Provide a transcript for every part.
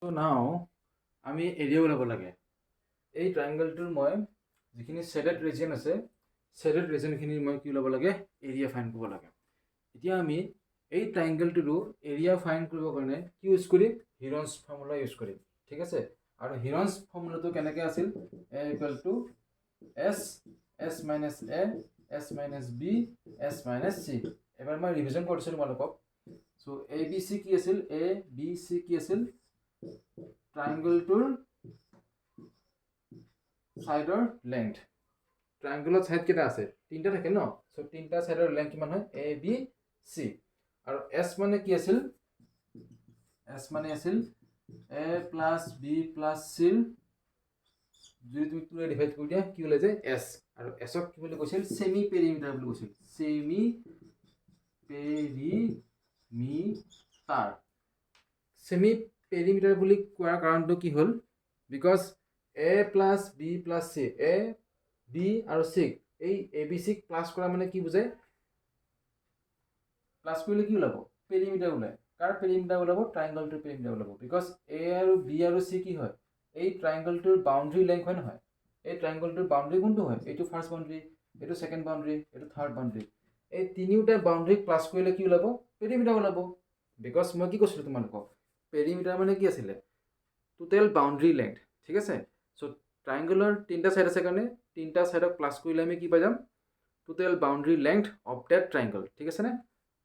So now আমি area ওলাব লাগে। এই ট্ৰাইংগলটোৰ মই যিখিনি শেডেড ৰিজন আছে শেডেড ৰিজনখিনি মই কি ওলাব লাগে এৰিয়া ফাইণ্ড কৰিব লাগে। এতিয়া আমি এই ট্ৰাইংগলটোৰো এৰিয়া ফাইণ্ড কৰিবৰ কাৰণে কি ইউজ কৰিম হিৰনছ ফৰ্মুলা ইউজ কৰিম। ঠিক আছে, আৰু হিৰনছ ফৰ্মুলাটো কেনেকৈ আছিল A equal to S S minus A S minus B S minus C. এবাৰ মই ৰিভিজন কৰিছোঁ তোমালোকক। চ' এ বি চি কি আছিল এ বি চি কি আছিল ট্ৰাইংগলটোৰ সাইডৰ লেংথ। ট্ৰাইংগলৰ সাইড কেইটা আছে তিনিটা থাকে ন। সো তিনিটা সাইডৰ লেংথ কিমান হয় এ বি চি। আৰু এছ মানে কি আছিল এছ মানে আছিল এ প্লাছ বি প্লাছ চিৰ যদি তুমি টুৰে ডিভাইড কৰি দিয়া কি ওলাই যায় এছ। আৰু এছক কি বুলি কৈছিল সেমি পেৰিমিটাৰ বুলি কৈছিল। Semi perimeter. সেমি পেৰিমিটাৰ বুলি কোৱাৰ কাৰণটো কি হ'ল because a plus b plus c a b আৰু চিক এই এ বি চিক প্লাছ কৰা মানে কি বুজায় প্লাছ কৰিলে কি ওলাব পেৰিমিটাৰ ওলায়। কাৰ পেৰিমিটাৰ ওলাব ট্ৰাইংগলটোৰ পেৰিমিটাৰ ওলাব। বিকজ এ আৰু বি আৰু চি কি হয় এই ট্ৰাইংগলটোৰ বাউণ্ডাৰী লেংথ হয় নহয়। এই ট্ৰাইংগলটোৰ বাউণ্ডাৰী কোনটো হয় এইটো ফাৰ্ষ্ট বাউণ্ডাৰী এইটো ছেকেণ্ড বাউণ্ডাৰী এইটো থাৰ্ড বাউণ্ডাৰী। এই তিনিওটা বাউণ্ডাৰীক প্লাছ কৰিলে কি ওলাব পেৰিমিটাৰ ওলাব। বিকজ মই কি কৈছিলোঁ তোমালোকক পেৰিমিটাৰ মানে কি আছিলে টোটেল বাউণ্ডাৰী লেংথ। ঠিক আছে, চ' ট্ৰাইংগলৰ তিনিটা ছাইড আছে কাৰণে তিনিটা ছাইডক প্লাছ কৰিলে আমি কি পাই যাম total boundary length of that triangle. ঠিক আছেনে।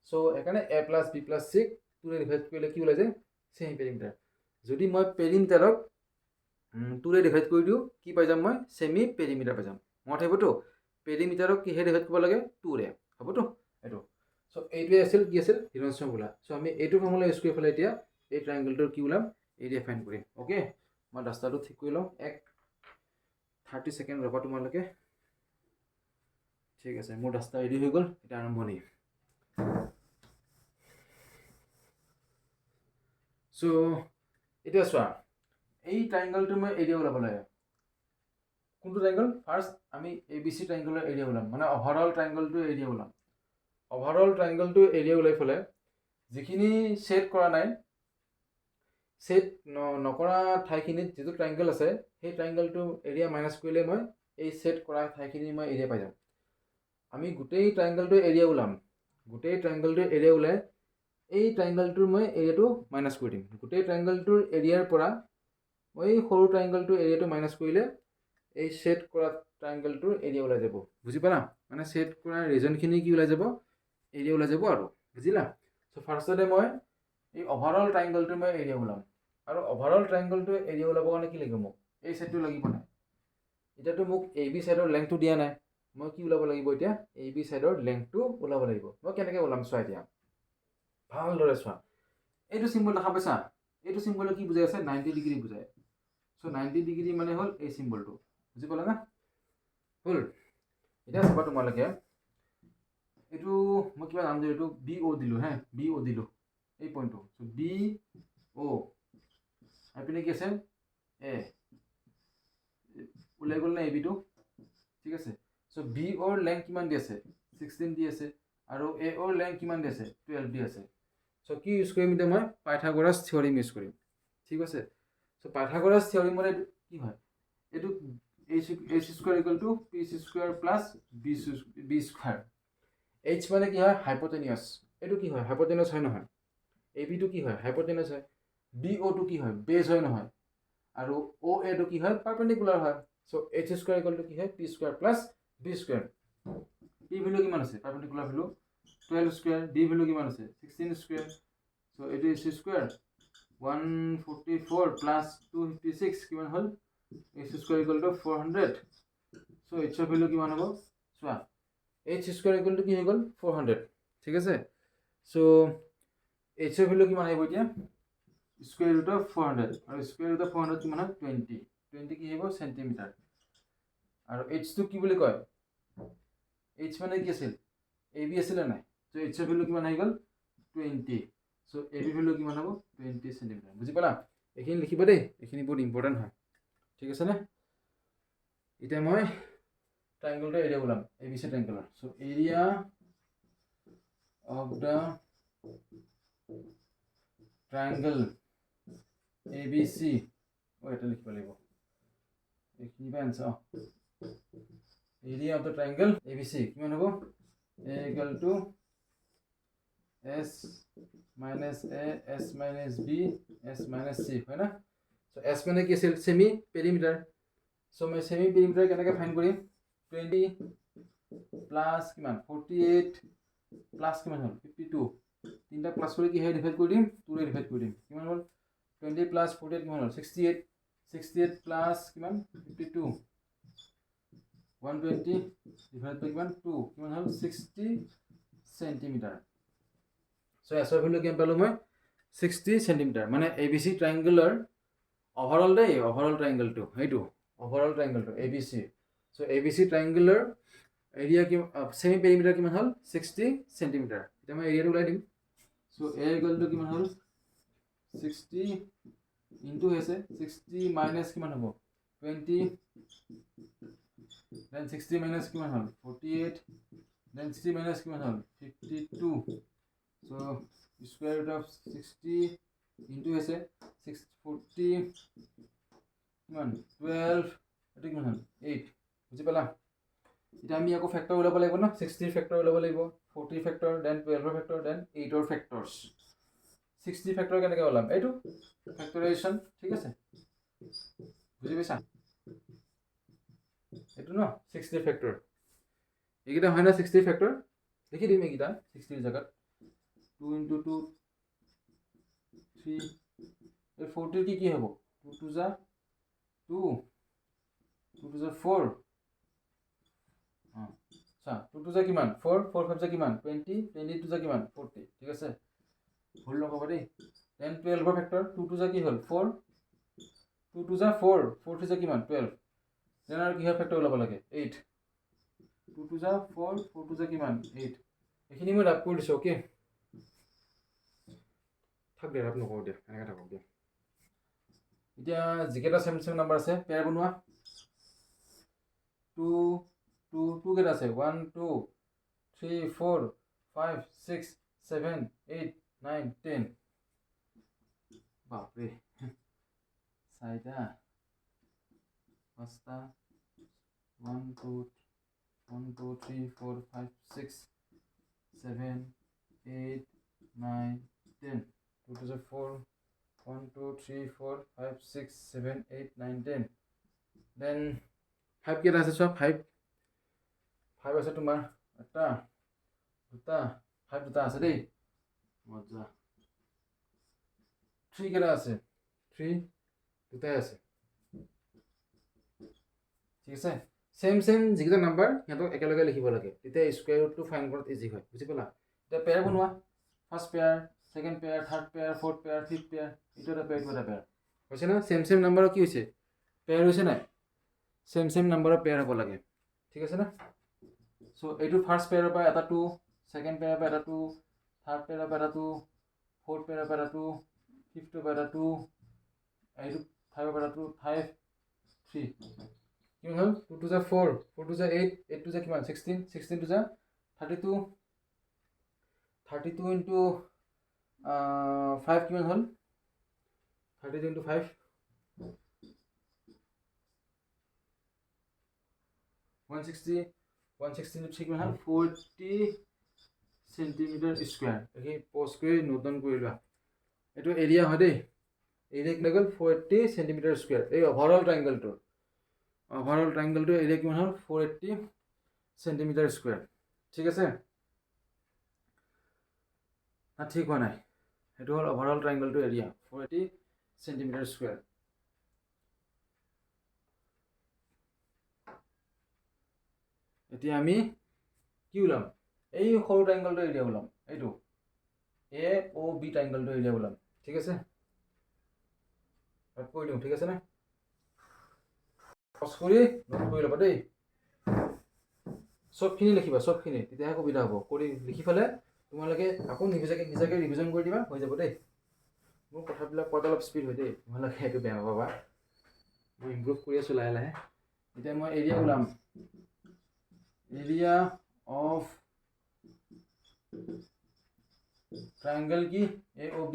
চ' সেইকাৰণে এ প্লাছ বি প্লাছ চিক টুৰে ডিভাইড কৰিলে কি ওলাই যায় ছেমি পেৰিমিটাৰ। যদি মই পেৰিমিটাৰক টুৰে ডিভাইড কৰি দিওঁ কি পাই যাম মই ছেমি পেৰিমিটাৰ পাই যাম। মনত আহিবতো পেৰিমিটাৰক কিহে ডিভাইড কৰিব লাগে টুৰে হ'বতো এইটো। চ' এইটোৱে আছিল কি আছিল হিৰনছ ফৰ্মুলা। চ' আমি এইটো ফৰ্মুলা ইউজ কৰি পেলাই এতিয়া এই ট্ৰাইংগলটোৰ কি ওলাম এৰিয়া ফাইণ্ড কৰিম। অ'কে, মই ৰাস্তাটো ঠিক কৰি লওঁ 30 ছেকেণ্ড ৰ'বা তোমালোকে। ঠিক আছে, মোৰ ৰাস্তা ৰেডি হৈ গ'ল, এতিয়া আৰম্ভণি। চ' এতিয়া চোৱা এই ট্ৰাইংগলটো মই এৰিয়া ওলাব লাগে। কোনটো ট্ৰাইংগল ফাৰ্ষ্ট আমি এ বি চি ট্ৰাইংগলৰ এৰিয়া ওলাম মানে অভাৰঅল ট্ৰাইংগলটো এৰিয়া ওলাম। অভাৰঅল ট্ৰাইংগলটো এৰিয়া ওলাই পেলাই যিখিনি ছেট কৰা নাই ছেট নকৰা ঠাইখিনিত যিটো ট্ৰাইংগল আছে সেই ট্ৰাইংগলটো এৰিয়া মাইনাছ কৰিলে মই এই ছেট কৰা ঠাইখিনি মই এৰিয়া পাই যাম। আমি গোটেই ট্ৰাইংগলটো এৰিয়া ওলাম। গোটেই ট্ৰাইংগলটো এৰিয়া ওলাই এই ট্ৰাইংগলটোৰ মই এৰিয়াটো মাইনাছ কৰি দিম। গোটেই ট্ৰাইংগলটোৰ এৰিয়াৰ পৰা মই এই সৰু ট্ৰাইংগলটোৰ এৰিয়াটো মাইনাছ কৰিলে এই ছেট কৰা ট্ৰাইংগলটোৰ এৰিয়া ওলাই যাব। বুজি পালা মানে ছেট কৰা ৰিজনখিনি কি ওলাই যাব এৰিয়া ওলাই যাব আৰু বুজিলা। চ' ফাৰ্ষ্টতে মই এই অভাৰঅল ট্ৰাইংগলটোৰ মই এৰিয়া ওলাম। আৰু অভাৰঅল ট্ৰাইংগলটো এৰিয়া ওলাবৰ কাৰণে কি লাগিব মোক এই ছাইডটো লাগিব নাই। এতিয়াতো মোক এ বি ছাইডৰ লেংথটো দিয়া নাই। মই কি ওলাব লাগিব এতিয়া এ বি ছাইডৰ লেংথটো ওলাব লাগিব। মই কেনেকৈ ওলাম চোৱা এতিয়া ভালদৰে চোৱা। এইটো চিম্বল দেখা পাইছা এইটো চিম্বলে কি বুজাই আছে 90 ডিগ্ৰী বুজায়। চ' 90 ডিগ্ৰী মানে হ'ল এই চিম্বলটো। বুজি পালা না হ'ল। এতিয়া চাবা তোমালোকে এইটো মই কিবা নাম দিলোঁ এইটো বি অ' দিলোঁ হে বি অ' দিলোঁ এই পইণ্টটো। চ' বি অ' এইপিনে কি আছে এ ওলাই গ'ল নে এ বিটো। ঠিক আছে, চ' বি অ'ৰ লেংথ কিমান দি আছে 16 দি আছে আৰু এ অ'ৰ লেংথ কিমান দি আছে 12 দি আছে। চ' কি ইউজ কৰিম এতিয়া মই পাইথাগোৰাছ থিয়ৰিম ইউজ কৰিম। ঠিক আছে, চ' পাইথাগোৰাছ থিয়ৰিম মানে কি হয় এইটো h square equal to p square plus b square. H মানে কি হয় হাইপটেনিয়াছ। এইটো কি হয় হাইপটেনিয়াছ হয় নহয়। এ বিটো কি হয় হাইপটেনিয়াছ হয়। বি অ'টো কি হয় বেজ হয় নহয়। আৰু অ' এটো কি হয় পাৰপেণ্ডিকুলাৰ হয়। So' h square equal to কি হয় p square plus b square. P value কিমান আছে perpendicular value 12 square. B value কিমান আছে 16 স্কুৱাৰ। চ' এইটো এইচ স্কুৱাৰ 144 প্লাছ 256 কিমান হ'ল এইচ স্কুৱাৰ ইকুৱেল টু 400। চ' এইচৰ ভেলু কিমান হ'ব চোৱা এইচ স্কুৱাৰ ইকুৱেল টু কি হৈ গ'ল 400। ঠিক আছে, চ' এইচৰ ভেলু কিমান আহিব এতিয়া স্কুৱেৰ ৰুট অফ 400 আৰু স্কুৱেৰ ৰুট অফ 400 কিমান হয় 20 কি আহিব চেণ্টিমিটাৰ। আৰু এইচটো কি বুলি কয় এইচ মানে কি আছিল এ বি আছিলে নাই। চ' এইচৰ ভেলু কিমান আহি গ'ল 20। চ' এ বি ভেলু কিমান হ'ব 20 চেণ্টিমিটাৰ। বুজি পালা এইখিনি লিখিবা দেই এইখিনি বহুত ইম্পৰ্টেণ্ট হয়। ঠিক আছেনে। এতিয়া মই ট্ৰাইংগলটো এৰিয়া ওলাম এ বি চি ট্ৰাইংগলৰ। So' area of the triangle ABC এটা লিখিব লাগিব এইখিনি answer area of the triangle ABC কিমান হ'ব A equal to S minus A S minus B S minus C হয় না so S মানে কি আছিল সেমি পেৰিমিটাৰ so মই সেমি পেৰিমিটাৰ কেনেকৈ ফাইন্ড কৰিম 20 প্লাস কিমান 48 প্লাস কিমান হ'ল 52 তিনটা প্লাস কৰি কি হয় ডিভাইড কৰি দিম 2 ৰে ডিভাইড কৰি দিম কিমান হ'ল 20 plus 48 কিমান হ'ল 68 68 plus কিমান 52 120 divided by কিমান 2 কিমান হ'ল 60 সেন্টিমিটাৰ সো এছৰ ভ্যালু কিমান পালো মই 60 সেন্টিমিটাৰ মানে ABC ট্ৰায়াঙ্গুলাৰ ওভাৰঅল ট্ৰায়াঙ্গলটো হেইটো ওভাৰঅল ট্ৰায়াঙ্গলটো ABC so ABC triangular area কি সেমি পেৰিমিটাৰ কিমান হ'ল 60 সেন্টিমিটাৰ এটা মই এৰিয়াটো ওলাই দিম সো A ইকুৱেল টু কিমান হ'ল 60 into আছে 60 minus কিমান হ'ব 20 then 60 minus কিমান হ'ল 48 then 60 minus কিমান হ'ল 52 so square root of 60 into আছে 640 কিমান 12 এটো কিমান হ'ল 8 বুজি পালা এটা আমি আকৌ ফ্যাক্টৰ ওলাব লাগিব না 60 ফ্যাক্টৰ ওলাব লাগিব 40 ফ্যাক্টৰ then 12 ফ্যাক্টৰ then 8 ৰ ফ্যাক্টৰস 60 ফ্যাক্টৰ কেনেকৈ ওলাম এইটো ফ্যাক্টৰাইজেশন ঠিক আছে বুজি পাইছা এইটো ন 60 ফ্যাক্টৰ এইটা হয় না 60 ফ্যাক্টৰ লিখি দিম এইটা 60 ৰ জায়গাত 2 into 2 3 এই 40 কি হ'ব 2 to the 2 2 to the 4 আচ্ছা 2 to the কিমান 4 4 5 কিমান 20 20 to the কিমান 40 ঠিক আছে ভুল নকব দেই then 12 ৰ ফ্যাক্টৰ 2 to the কি হ'ল 4 2 to the 4 4 to the কিমান 12 then আৰু কি হয় ফ্যাক্টৰ ওলাব লাগে 8 2 to the 4 4 to the কিমান 8 এখিনি মই ৰাপ কৰি দিছো ওকে থাক দে ৰাপ নকৰো দে এনেকৈ থাকক দে এতিয়া যিকেইটা সেম সেম নাম্বাৰ আছে পেয়াৰ বনোৱা 2 2 2 কেইটা আছে 1 2 3 4 5 6 7 8 9 10 বাপৰে চাইটা পাঁচটা 1 2 3 4 5 6 7 8 9 10 2 to the 4 1 2 3 4 5 6 7 8 9 10 then 5 কেইটা আছে সব 5 5 আছে তোমাৰ এটা দুটা 5 দুটা আছে দেই মজা 3 কেইটা আছে 3 দুটাই আছে ঠিক আছে সেম সেম যিকেইটা নাম্বাৰ হেতক একেলগে লিখিব লাগে তেতিয়া স্কয়াৰ ৰুটটো ফাইন্ড কৰাত ইজি হয় বুজি পালা এটা পেয়াৰ বনোৱা first pair second pair third pair fourth pair fifth pair এটা পেয়াৰ হৈছে না সেম সেম নাম্বাৰৰ কি হৈছে পেয়াৰ হৈছে নাই সেম সেম নাম্বাৰৰ পেয়াৰ হ'ব লাগে ঠিক আছে না সো এইটো ফাৰ্স্ট পেয়াৰৰ পৰা এটা 2 সেকেন্ড পেয়াৰৰ পৰা এটা 2 থাৰ্ড পেয়াৰৰ পৰা এটা 2 ফৰ্থ পেয়াৰৰ পৰা এটা 2 ফিফথৰ পৰা এটা 2 এইটো ফাইভৰ পৰা 2 5 3 কিমান হ'ল 2 to the 4 4 to the 8 8 to the কিমান 16 16 to the 32 32 into 5 কিমান হ'ল 32 into 5 160 160 into 3 কিমান হ'ল 40 সেন্টিমিটাৰ স্কয়াৰ এই পোষ্ট কৰি নোটন কৰি লোৱা এটো এৰিয়া হয় দেই এৰিয়া কি লাগল 40 সেন্টিমিটাৰ স্কয়াৰ এই ওভাৰঅল ট্ৰায়াঙ্গলটো এৰিয়া কিমান হ'ল 480 সেন্টিমিটাৰ স্কয়াৰ ঠিক আছে না ঠিক হোৱা নাই এটো হ'ল ওভাৰঅল ট্ৰায়াঙ্গলটো এৰিয়া 480 সেন্টিমিটাৰ স্কয়াৰ এতিয়া আমি কি উলাম এই সৰু ট্ৰায়াঙ্গলটো এৰিয়া উলাম এইটো AOB ট্ৰায়াঙ্গলটো এৰিয়া উলাম ঠিক আছে আৰু কৈ দিম ঠিক আছে না ফসফৰি নোট কৰি ল'বা দেই সবখিনি লিখিবা সবখিনি তেতিয়াহে সুবিধা হ'ব কৰি লিখি ফেলে তোমালোকে আকৌ নিজাকে ৰিভিজন কৰি দিবা হৈ যাব দেই মোৰ কথাবিলাক কোৱাত অলপ স্পীড হয় দেই তোমালোকে এইটো বেয়া পাবা মই ইমপ্ৰুভ কৰি আছো লাহে লাহে এতিয়া মই এৰিয়া উলাম এৰিয়া অফ ট্ৰায়াঙ্গল কি AOB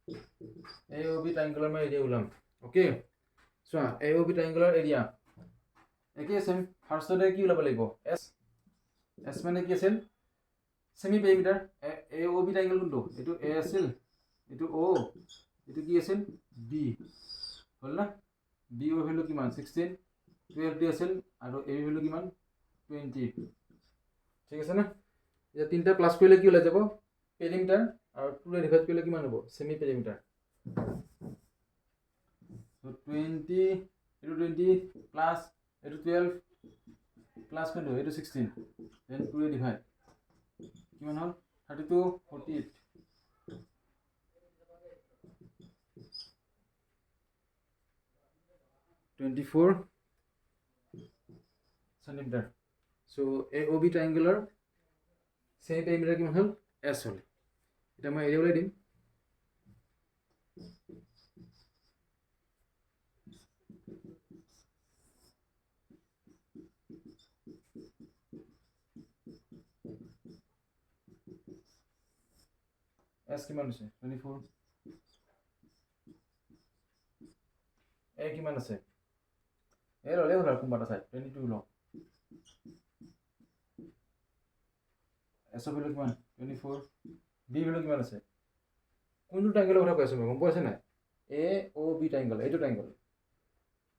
AOB triangular my area ulam. Okay. So AOB triangular area. Okay, same. First order ki ulaba lagbo. S mane ki asil? Semi perimeter. AOB triangle kuntu. Etu A asil. Etu O. Etu ki asil? B. Hol na? B o value kiman 16. 12 di asil. Aro A value kiman 20. ঠিক আছে না? এটা তিনটা plus করলে কি ওলাই যাব? Perimeter আর 2 রে ডিভাইড করলে কিমান হ'ব? Semi perimeter. So 20 into 20 plus into 12 plus কত? into 16 then 2 রে ডিভাইড কিমান হল? 32 48 24 centimeter. So AOB triangular semi perimeter কিমান হল? S হল। এটা মই এরিয়া উলাই দিম। S কিমান আছে? 24 A কিমান আছে? A ললে হল কোনবাটা চাই 22 ল। S ভ্যালু কিমান? 24 B ভ্যালু কিমান আছে? কোনটো ট্ৰায়াঙ্গেলৰ কথা কৈ আছো মই গম পাইছে নাই? AOB ট্রায়াঙ্গেল এইটো ট্রায়াঙ্গেল।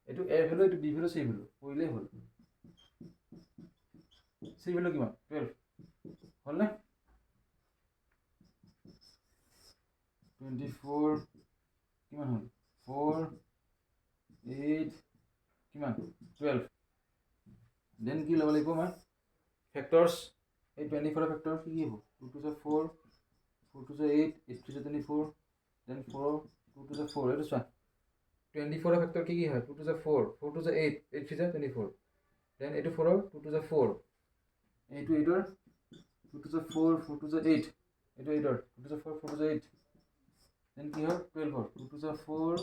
এইটো A ভ্যালু এইটো B ভ্যালু C ভ্যালু কইলে হল। C ভ্যালু কিমান? 12 হল না? 24 কিমান হল? 4 8 কিমান? 12 দেন কি লব লাগিব মই? ফ্যাক্টরস এই 24 ফ্যাক্টর কি হবো? 2 to the 4 4 to the 8 8 to the 24 then 4 2 to the 4 এটা সব 24 ফ্যাক্টর কি হয়? 2 to the 4 4 to the 8 8 to the 24 then 8 to 4 2 to the 4 8 to 8 or 2 to the 4 4 to the 8 8 to 8 or 2 to the 4 4 to the 8 then কি হয়? 12 or 2 to the 4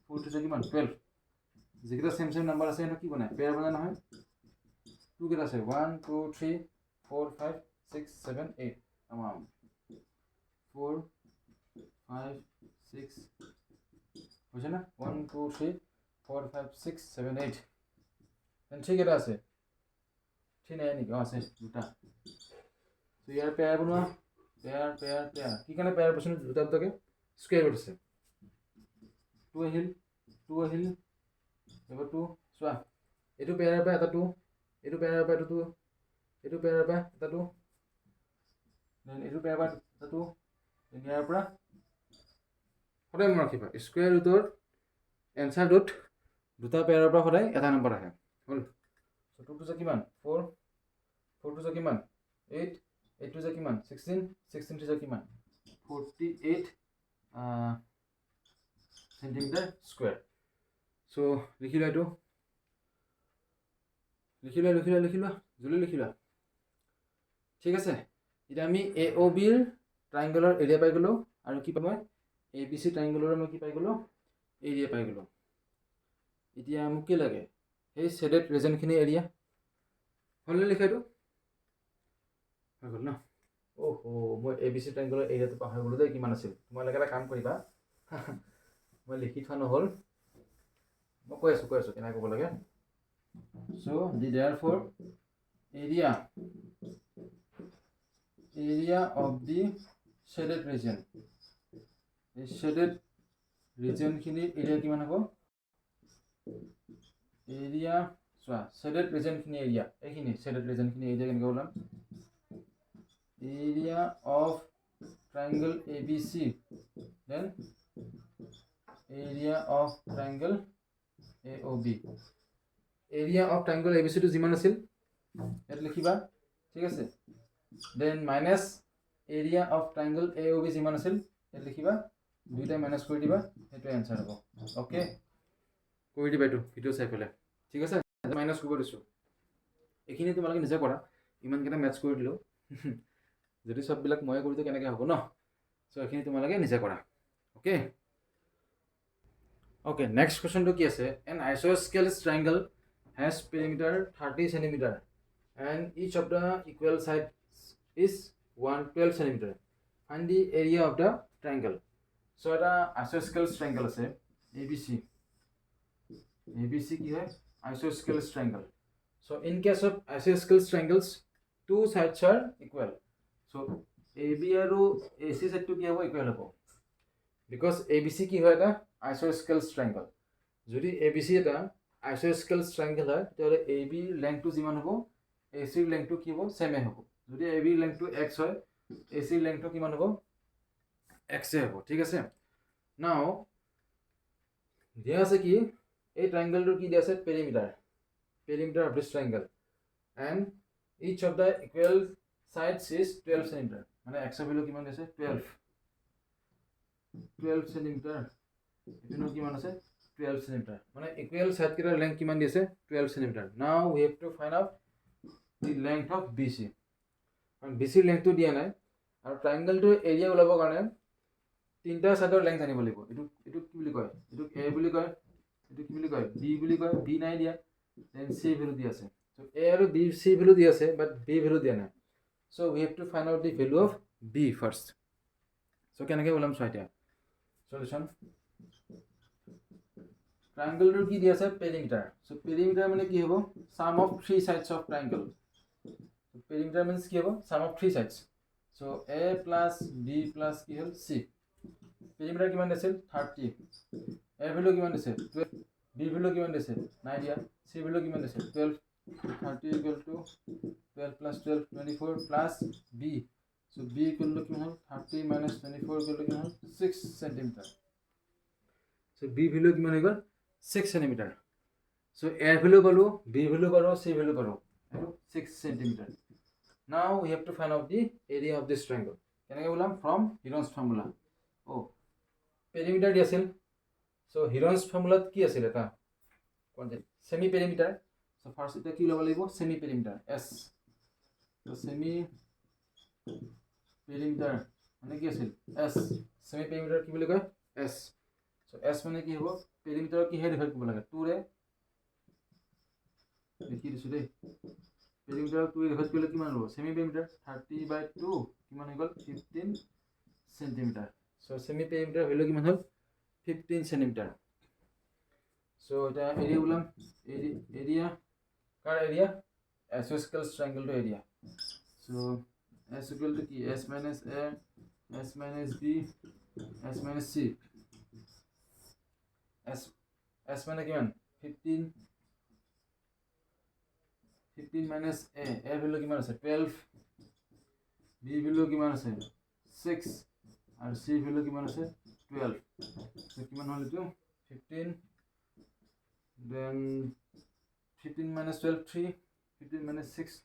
4 to the কিমান? 12 যেটা same same number আছে এটা কি বনায়? Pair বনায় না হয়? 2 কেটা আছে? 1 2 3 4 5 6 7 8 tamam 4 5 6 বুঝে না? 1 2 3 4 5 6 7 8 দেন ঠিক এটা আছে ঠিক নাই নেকি? আছে দুটা। তো ইয়ার পেয়ার বনোৱা পেয়াৰ পেয়াৰ পেয়াৰ কি কাৰণে পেয়াৰ বসন দুটা দুটাকে স্কয়াৰ ৰুট আছে 2 আহিল 2 আহিল এবাৰ 2 চোৱা এইটো পেয়াৰৰ পৰা এটা 2 এইটো পেয়াৰৰ পৰা এটা 2 এইটো পেয়াৰৰ পৰা এটা 2 দেন এইটো পেয়াৰৰ পৰা এটা 2 দেন ইয়াৰ পৰা সদায় মনত ৰাখিবা স্কয়াৰ ৰুটৰ এনসাৰ ৰুট দুটা পেয়াৰৰ পৰা সদায় এটা নম্বৰ আহে হল। সো 2 টু যে কিমান 4 4 টু যে কিমান 8 8 টু যে কিমান 16 16 টু যে কিমান 48 সেন্টিমিটার স্কয়ার। সো লিখিলা এইটো লিখিলা জলদি লিখিলা ঠিক আছে। এটা আমি AOB ৰ ট্ৰায়াঙ্গেলৰ এৰিয়া পাই গলো আৰু কি পাম মই ABC ট্ৰায়াঙ্গেলৰ মই কি পাই গলো এৰিয়া পাই গলো। এতিয়া মোক কি লাগে এই শেডেড ৰিজনখিনি এৰিয়া হলে লিখাইটো হৈ গল না। ওহো মই ABC ট্ৰায়াঙ্গেলৰ এৰিয়াটো পাহৰি গলো দেই কিমান আছিল। তোমালোকে এটা কাম কৰিবা মই লিখি থোৱা নহল মই কৈ আছো কেনেকৈ ক'ব লাগে। So therefore area of the shaded region এই shaded region খিনি এরিয়া কিমান হ'ব এরিয়া চোৱা shaded region খিনি এরিয়া এইখিনি shaded region খিনি এরিয়া কেনেকৈ ওলাম area of triangle ABC then area of triangle AOB area of triangle ABC to যিমান আছিল এটা লিখিবা ঠিক আছে। Then minus area of triangle AOB যিমান আছিল এটা লিখিবা দুইটা মাইনাস কৰি দিবা সেইটো आंसर হ'ব। ওকে কৰি দিবা এইটো ভিডিও চাই পেলাই ঠিক আছে। মাইনাস কৰিব দিছো এখিনি তোমালোকে নিজে কৰা ইমান কেটা ম্যাথছ কৰি দিলো যদি সব বিলাক মই কৰি দিও কেনেকৈ হ'ব ন। সো এখিনি তোমালোকে নিজে কৰা okay. Okay, next question to ki ase an isosceles triangle has perimeter 30 cm and each of the equal sides is 112 cm. Find the area of the triangle. So এটা isosceles triangle আছে ABC কি হয় isosceles triangle so in case of isosceles triangles two sides are equal so AB আৰু AC side to কি হ'ব equal হ'ব because ABC কি হয় এটা isosceles triangle যদি ABC এটা isosceles triangle হয় তেতিয়াহ'লে AB length টো যিমান হ'ব AC length টো কি হ'ব same হ'ব যদি AB length টো x হয় AC length টো কিমান হ'ব x হ'ব ঠিক আছে now দিয়া আছে কি এই triangle কি দিয়া আছে perimeter of this triangle and each of the equal sides is 12 cm মানে x এর ভ্যালু কিমান আছে 12 cm এখানে কিমান আছে 12 cm মানে equal side কেটাৰ length কিমান দিছে 12 cm now we have to find out the length of BC and BC length টো দিয়া নাই আৰু triangle টো area ওলাবৰ কাৰণে তিনটা সাইডৰ length জানিব লাগিব এটো কি বুলি কয় এটো A বুলি কয় এটো কি বুলি কয় B বুলি কয় B নাই দিয়া then C ভ্যালু দি আছে so A আৰু B C ভ্যালু দি আছে but B ভ্যালু দিয়া নাই so we have to find out the value of B first so কেনেকৈ ওলাম চোৱা এতিয়া solution triangle টোৰ কি দি আছে perimeter so perimeter মানে কি হ'ব sum of three sides of triangle so perimeter means কি হ'ব sum of three sides so A plus B plus কি হ'ল C perimeter কিমান দিছিল 30 A ভ্যালু কিমান দিছে 12 B ভ্যালু কিমান দিছে নাই দিয়া C ভ্যালু কিমান দিছে 12 30 equal to 12 plus 12 24 plus B so B equal to কিমান হ'ল 30 minus 24 equal to কিমান হ'ল 6 cm so B ভ্যালু কিমান হৈ গ'ল 6 cm so A ভ্যালু পালো B ভ্যালু পালো C ভ্যালু পালো 6 cm now we have to find out the area of this triangle কেনেকৈ ওলাম from Heron's formula oh perimeter দি আছিল so Heron's formula কি আছিল এটা semi perimeter so first এটা কি ল'ব লাগিব semi perimeter S so semi perimeter মানে কি আছিল S semi perimeter কি বুলি কয় S so S মানে কি হ'ব perimeter কি হেড ডিভাইড কৰিব লাগে 2 ৰে লিখি দিছো দেই perimeter 2 ৰে ডিভাইড কৰিলে কিমান হ'ব semi perimeter 30/2 কিমান হৈ গ'ল 15 cm so semi perimeter value কিমান হ'ল 15 cm so এটা এরিয়া বললাম area car area isosceles triangle to area so S equal to কি S minus A S minus B S minus C S মানে কিমান 15 minus A ভ্যালু কিমান আছে 12 B value কিমান আছে 6 আর C ভ্যালু কিমান আছে 12 so কিমান হল এটো 15 then 15 minus 12 3 15 minus 6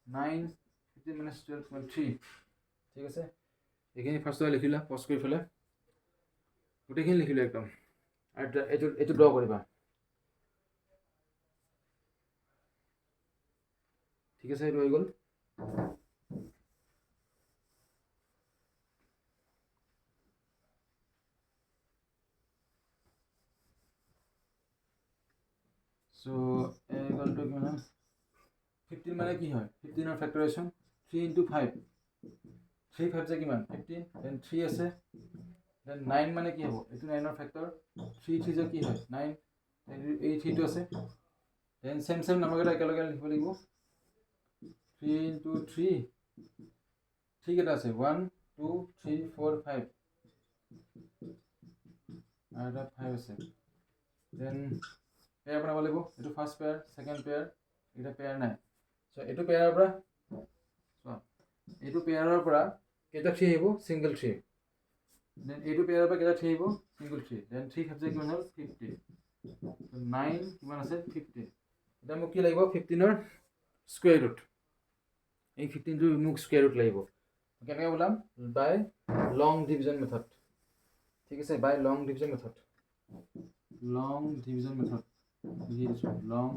9 15 minus 12 3 ঠিক আছে এখানে ফার্স্ট লিখিলা পজ কৰি ফেলে গোটেইখিনি লিখিলা একদম আৰ এটো ড্ৰ কৰিবা ঠিক আছে এটো হৈ গ'ল so A equal to 15 মানে কি হয় 15 এর ফ্যাক্টরাইজেশন 3 into 5 3 5 যে কিমান 15 then 3 আছে then 9 মানে কি হ'ব এটো 9 এর ফ্যাক্টর 3 3 যে কি হয় 9 এই 3 টো আছে then same নাম্বার কেটা একেলগে লিখিব লাগিব 3 into 3 ঠিক এটা আছে 1 2 3 4 5 আর এটা 5 আছে then পেয়ার বনাব লাগিব এটো ফার্স্ট পেয়ার সেকেন্ড পেয়ার এটা পেয়ার নাই সো এটো পেয়াৰৰ পৰা সো এটো পেয়াৰৰ পৰা কেটা থ্ৰি আহিব সিঙ্গেল থ্ৰি দেন এটো পেয়াৰৰ পৰা কেটা থ্রি আহিব সিঙ্গেল থ্রি দেন 3 5 কিমান হ'ল 50 সো 9 কিমান আছে 50 এটা মোক কি লাগিব 15 ৰ স্কয়াৰ ৰুট এই 15 টো মোক স্কয়াৰ ৰুট লাগিব কেনেকৈ বলাম বাই লং ডিভিজন মেথড ঠিক আছে বাই লং ডিভিজন মেথড লং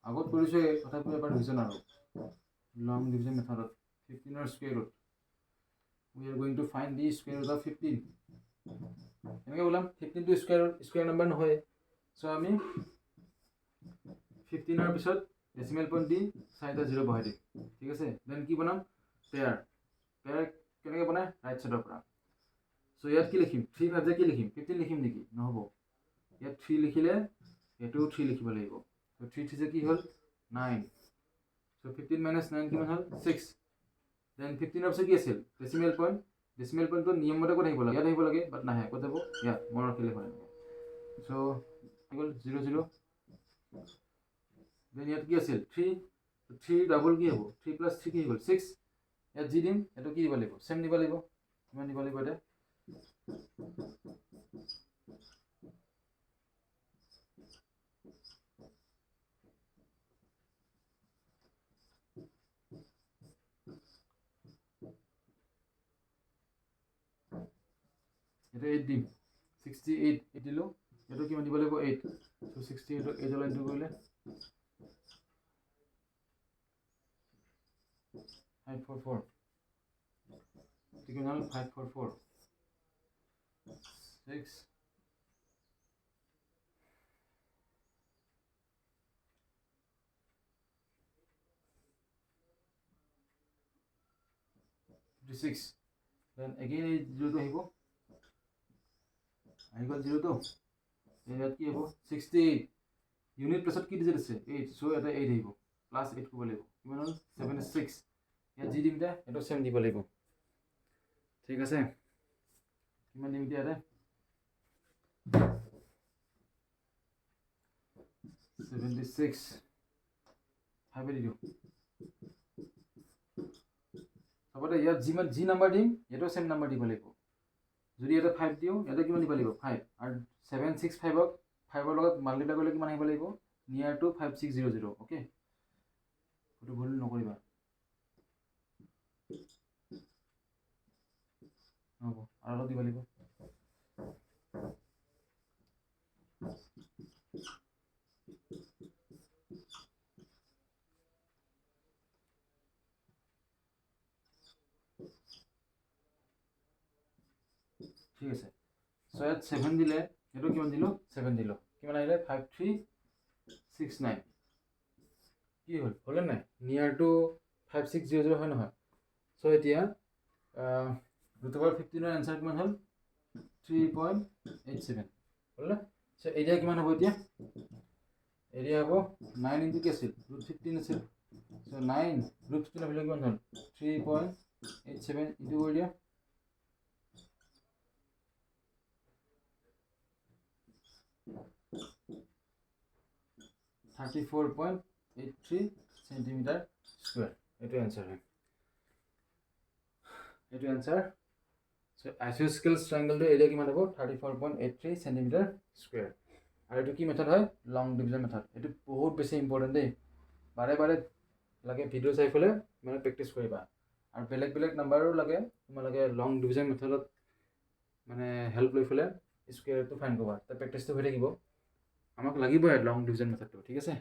আগত কৰিছো কথাটো এবাৰ ৰিভিজন আৰু লং ডিভিজন মেথডত 15 ৰ square root we are going to find the square root of 15 এনেকৈ বলাম 15 টো স্কয়াৰ নাম্বাৰ নহয় সো আমি 15 ৰ পিছত ডেসিমেল পইণ্ট দি সাইডত 0 বহাই দিম ঠিক আছে দেন কি বনাম পেয়াৰ কেনেকৈ বনায় ৰাইট সাইডৰ পৰা সো ইয়াত কি লিখিম 3 5 কি লিখিম 15 লিখিম নেকি নহব ইয়াত 3 লিখিলে এটো 3 লিখিব লাগিব সো 3 3 কি হল 9 সো 15 - 9 কিমান হল 6 দেন 15 অফ কি আছিল ডেসিমেল পয়েন্ট তো নিয়ম মতে কোন আহিব লাগে ইয়াত আহিব লাগে বাট নাহে কত যাব ইয়াত মনৰ খেলে হয় সো কি হল 0 0 দেন ইয়াত কি আছিল 3 ডাবল কি হ'ব 3 + 3 কি হ'ল 6 ইয়াত জি দিম এটো কি দিব লাগিব সেম দিব লাগিব কিমান দিব লাগিব এটা এটা 8 দিম 68 দিলো এটো কিমান দিব লাগিব 8 সো 68 8 লাইনটো কৰিলে 544 কিমান 544 6 56 then again 0 to আহিব আহি গল 0 to ইয়াত কি হ'ব 68 ইউনিট প্লাছত কি ডিজিট আছে 8 সো এটা 8 আহিব প্লাস 8 কৰিব লাগিব কিমান হল 76 ইয়াত জি দিমটা এটো সেম দিব লাগিব ঠিক আছে কিমান দিম দিয়া 76 5 দিও সবতে ইয়াত জি নাম্বার দিম এটো সেম নাম্বার দিব লাগিব যদি এটা 5 দিও এটা কিমান দিব লাগিব 5 আৰু 765 ক 5 ৰ লগত মাল্টিপ্লাই কৰিলে কিমান আহিব লাগিব নিয়াৰ টু 5600 ওকে ফটো ভুল নকৰিবা হ'ব আৰু দিব লাগিব ঠিক আছে সো ইয়াত 7 দিলে এটো কিমান দিলো 7 দিলো কিমান আহিলে 5369 কি হল হলে নাই নিয়াৰ টু 5600 হয় নহয় সো এতিয়া √15 ৰ आंसर কিমান হল 3.87 হল না সো এৰিয়া কিমান হ'ব এতিয়া এৰিয়া হ'ব 9 ইনটু কি আছিল √15 আছিল সো 9 √15 ভ্যালু কিমান হল 3.87 ইনটু এৰিয়া 34.83 सेंटीमीटर स्क्वायर एटो आंसर है एटो आंसर सो आइसोस्केलेस ट्रायंगल तो एरिया किमान হ'ব 34.83 सेंटीमीटर स्क्वायर আৰু এটো কি মেথড হয় লং ডিভিজন মেথড এটো বহুত বেছি ইম্পৰ্টেন্ট দেই বাৰে বাৰে লাগে ভিডিও চাই ফলে মানে প্ৰেক্টিস কৰিবা আৰু বেলেগ বেলেগ নাম্বাৰও লাগে তোমালোকে লং ডিভিজন মেথডত মানে হেল্প লৈ ফলে স্কয়াৰটো ফাইন্ড কৰিবা তা প্ৰেক্টিসটো হৈ থাকিব আমাক লাগিব লং ডিভিজন মেথডটো ঠিক আছে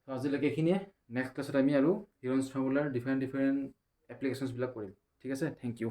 তো আজিলৈকে এইখিনিয়ে নেক্সট ক্লাছত আমি আৰু হিৰনছ ফৰ্মুলাৰ ডিফাৰেন্ট এপ্লিকেশনছ বিলাক কৰিম ঠিক আছে থ্যাংক ইউ